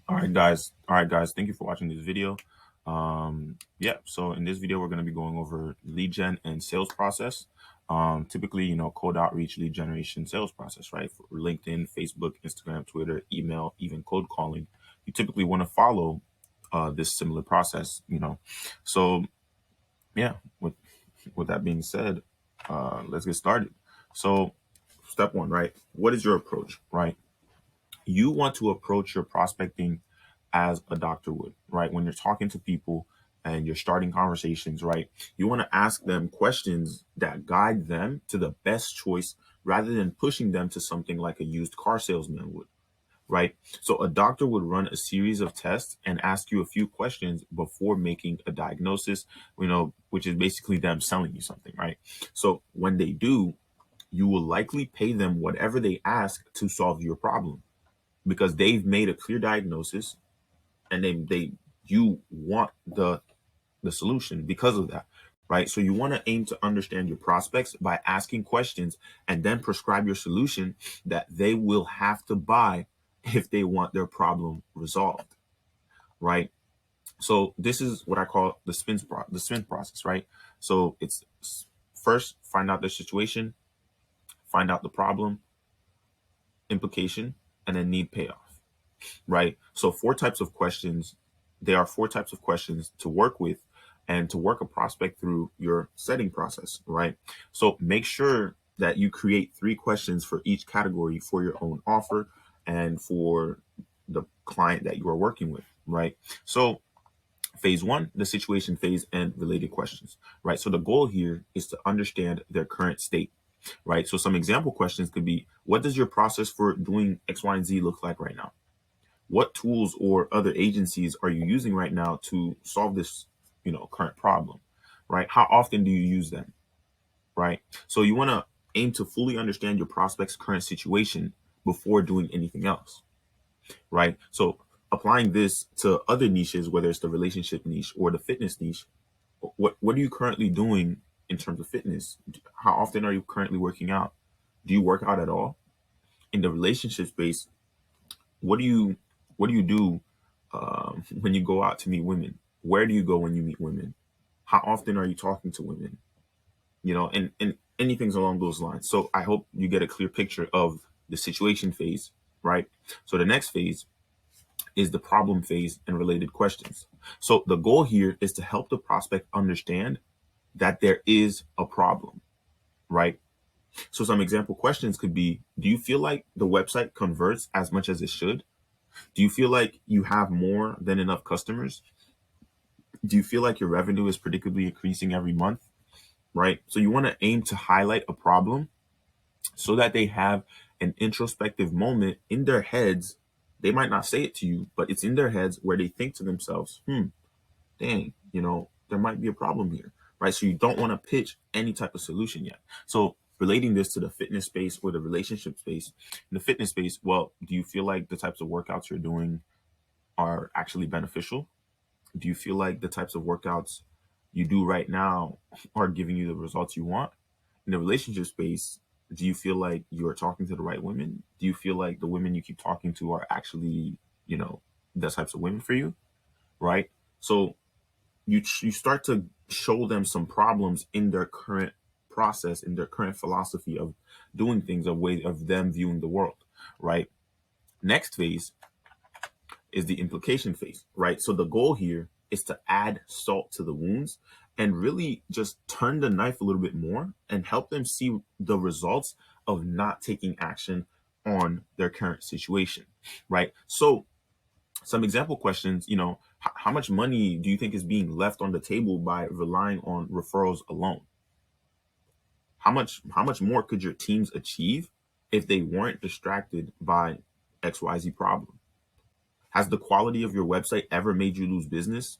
All right, guys. Thank you for watching this video. Yeah. So in this video, we're going to be going over lead gen and sales process. Typically, cold outreach, lead generation, sales process, right? For LinkedIn, Facebook, Instagram, Twitter, email, even cold calling. You typically want to follow this similar process. So yeah. With that being said, let's get started. So, step one, right? What is your approach, right? You want to approach your prospecting as a doctor would, right? When you're talking to people and you're starting conversations, right? You want to ask them questions that guide them to the best choice rather than pushing them to something like a used car salesman would, right? So a doctor would run a series of tests and ask you a few questions before making a diagnosis, which is basically them selling you something, right? So when they do, you will likely pay them whatever they ask to solve your problem because they've made a clear diagnosis and they you want the solution because of that, right? So you want to aim to understand your prospects by asking questions and then prescribe your solution that they will have to buy if they want their problem resolved, right? So this is what I call the spin process, right? So it's first find out the situation, find out the problem, implication, and then need payoff, right? So there are four types of questions to work with and to work a prospect through your setting process, right? So make sure that you create three questions for each category for your own offer and for the client that you are working with, right? So phase one, the situation phase and related questions, right? So the goal here is to understand their current state, right? So some example questions could be, what does your process for doing X, Y, and Z look like right now? What tools or other agencies are you using right now to solve this, current problem, right? How often do you use them, right? So you want to aim to fully understand your prospect's current situation before doing anything else, right? So applying this to other niches, whether it's the relationship niche or the fitness niche, what are you currently doing in terms of fitness? How often are you currently working out? Do you work out at all? In the relationship space, what do you do when you go out to meet women? Where do you go when you meet women? How often are you talking to women? And anything along those lines. So I hope you get a clear picture of the situation phase, right? So the next phase is the problem phase and related questions. So the goal here is to help the prospect understand that there is a problem, right? So some example questions could be, do you feel like the website converts as much as it should? Do you feel like you have more than enough customers? Do you feel like your revenue is predictably increasing every month? Right. So you want to aim to highlight a problem so that they have an introspective moment in their heads. They might not say it to you, but it's in their heads where they think to themselves, dang, there might be a problem here. Right. So you don't want to pitch any type of solution yet. So relating this to the fitness space or the relationship space, in the fitness space, well, do you feel like the types of workouts you're doing are actually beneficial? Do you feel like the types of workouts you do right now are giving you the results you want? In the relationship space, do you feel like you're talking to the right women? Do you feel like the women you keep talking to are actually, the types of women for you? Right. So you start to show them some problems in their current process, in their current philosophy of doing things, a way of them viewing the world. Right. Next phase is the implication phase, right? So the goal here is to add salt to the wounds and really just turn the knife a little bit more and help them see the results of not taking action on their current situation, right? So some example questions, how much money do you think is being left on the table by relying on referrals alone? How much more could your teams achieve if they weren't distracted by XYZ problem? Has the quality of your website ever made you lose business?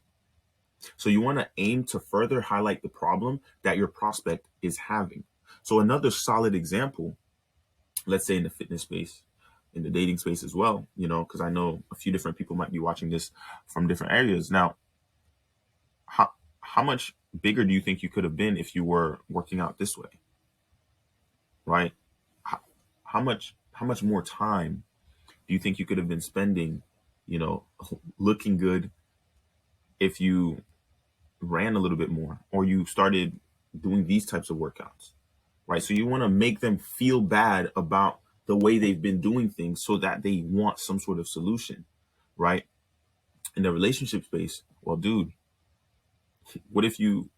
So you want to aim to further highlight the problem that your prospect is having. So another solid example, let's say in the fitness space, in the dating space as well, because I know a few different people might be watching this from different areas. Now, how much bigger do you think you could have been if you were working out this way, right? How, how much more time do you think you could have been spending you know, looking good if you ran a little bit more or you started doing these types of workouts, right? So you want to make them feel bad about the way they've been doing things so that they want some sort of solution, right? In the relationship space, well, dude, what if you,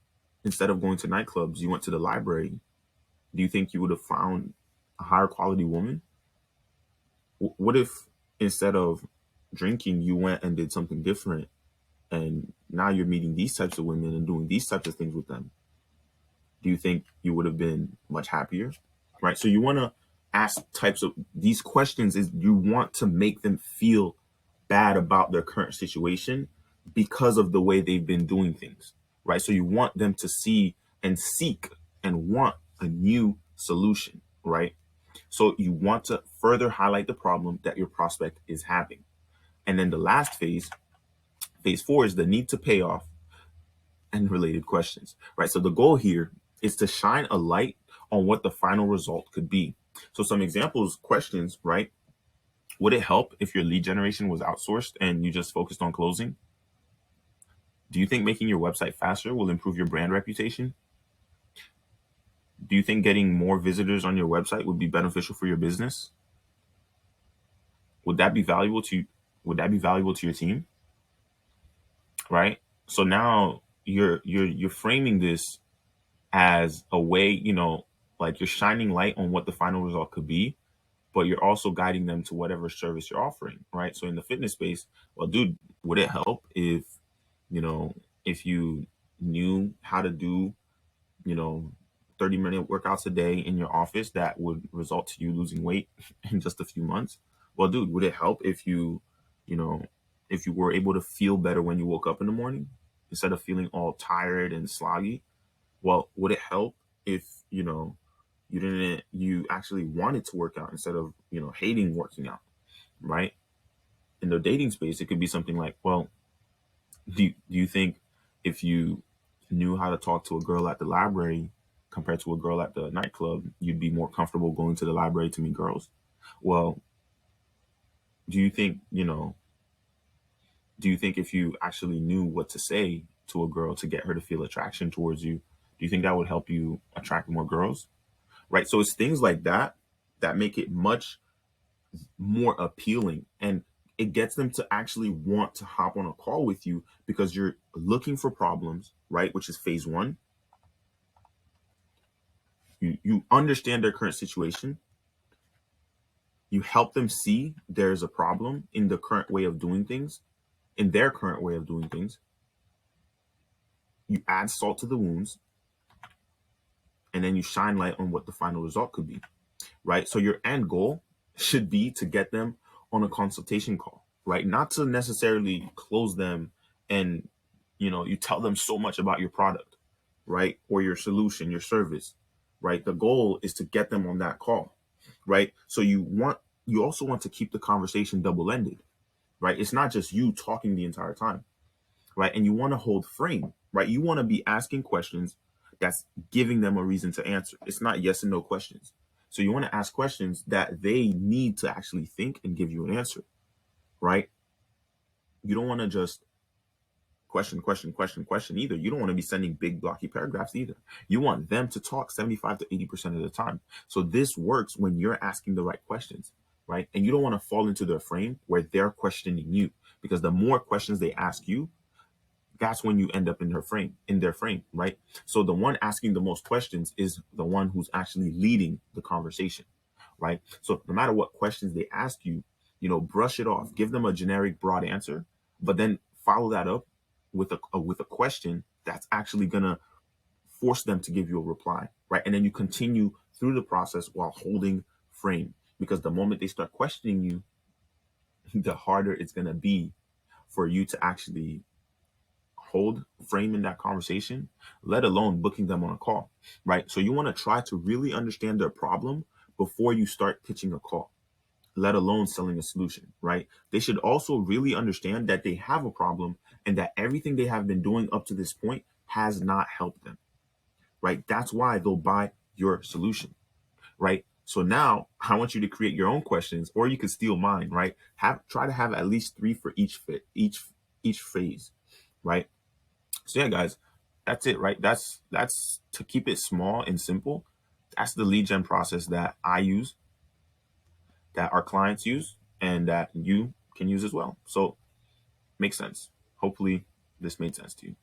instead of going to nightclubs, you went to the library? Do you think you would have found a higher quality woman? What if instead of drinking, you went and did something different and now you're meeting these types of women and doing these types of things with them? Do you think you would have been much happier? Right. So you want to ask types of these questions is you want to make them feel bad about their current situation because of the way they've been doing things. Right. So you want them to see and seek and want a new solution. Right. So you want to further highlight the problem that your prospect is having. And then the last phase 4, is the need to pay off and related questions, right? So the goal here is to shine a light on what the final result could be. So some examples, questions, right? Would it help if your lead generation was outsourced and you just focused on closing? Do you think making your website faster will improve your brand reputation? Do you think getting more visitors on your website would be beneficial for your business? Would that be valuable to your team? Right? So now you're framing this as a way, like you're shining light on what the final result could be, but you're also guiding them to whatever service you're offering, right? So in the fitness space, well, dude, would it help if, you know, if you knew how to do, you know, 30-minute workouts a day in your office that would result to you losing weight in just a few months? Well, dude, would it help if you know, if you were able to feel better when you woke up in the morning instead of feeling all tired and sloggy? Well, would it help if, you actually wanted to work out instead of, hating working out, right? In the dating space, it could be something like, well, do you think if you knew how to talk to a girl at the library compared to a girl at the nightclub, you'd be more comfortable going to the library to meet girls? Well, do you think, do you think if you actually knew what to say to a girl to get her to feel attraction towards you, do you think that would help you attract more girls? Right. So it's things like that that make it much more appealing, and it gets them to actually want to hop on a call with you because you're looking for problems, right? Which is phase 1. You understand their current situation. You help them see there's a problem in the current way of doing things, in their current way of doing things. You add salt to the wounds, and then you shine light on what the final result could be, right? So your end goal should be to get them on a consultation call, right? Not to necessarily close them and, you tell them so much about your product, right? Or your solution, your service, right? The goal is to get them on that call, right? So you also want to keep the conversation double-ended, right? It's not just you talking the entire time, right? And you want to hold frame, right? You want to be asking questions that's giving them a reason to answer. It's not yes and no questions. So you want to ask questions that they need to actually think and give you an answer, right? You don't want to just question either. You don't want to be sending big blocky paragraphs either. You want them to talk 75 to 80% of the time. So this works when you're asking the right questions, right? And you don't want to fall into their frame where they're questioning you, because the more questions they ask you, that's when you end up in their frame, right? So the one asking the most questions is the one who's actually leading the conversation, right? So no matter what questions they ask you, brush it off, give them a generic broad answer, but then follow that up with a question that's actually gonna force them to give you a reply, right? And then you continue through the process while holding frame, because the moment they start questioning you, the harder it's gonna be for you to actually hold frame in that conversation, let alone booking them on a call, right? So you want to try to really understand their problem before you start pitching a call, let alone selling a solution, right? They should also really understand that they have a problem and that everything they have been doing up to this point has not helped them, right? That's why they'll buy your solution, right? So now I want you to create your own questions, or you could steal mine, right? Try to have at least 3 for each phase, right? So yeah, guys, that's it, right? That's to keep it small and simple. That's the lead gen process that I use, that our clients use, and that you can use as well. So makes sense. Hopefully this made sense to you.